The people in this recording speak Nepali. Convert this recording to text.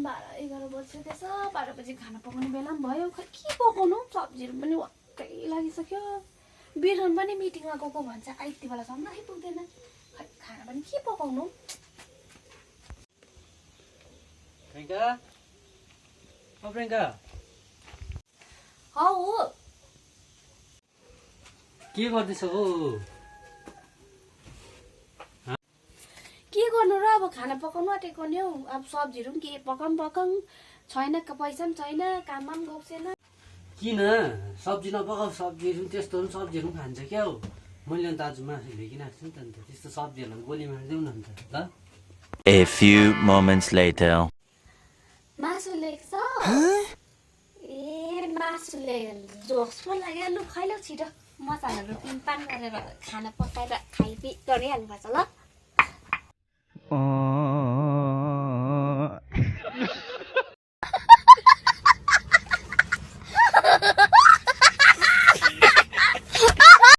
12-11 बजिसकेछ 12 बजी खाना पकाउने बेला पनि भयो खै के पकाउनु सब्जीहरू पनि वाक्कै लागिसक्यो बिरन पनि मिटिङमा गएको भन्छ यति बेलासम्म आइपुग्दैन खै खाना पनि के पकाउनु प्रियङ्का हो के गर्दैछ हो के गर्नु र अब खाना पकाउनु आँटेको नि हौ अब सब्जीहरू पनि के पकाउँ छैन पैसा पनि छैन काममा पनि गएको छैन किन सब्जी नपकाऊ सब्जीहरू त्यस्तोहरू सब्जीहरू पनि खान्छ क्या हौ मैले अन्त आज मासु ल्याइकन आएको छु नि त अन्त त्यस्तो सब्जीहरूलाई गोली मारिदेऊ न अन्त ल A few moments later. मासु ल्याएको छ ए मासु ल्याएको जोस पो लाग्यो लु खैलो छिटो मसालाहरू पिनपान गरेर खाना पकाएर खाइपी गरिहाल्नुपर्छ ल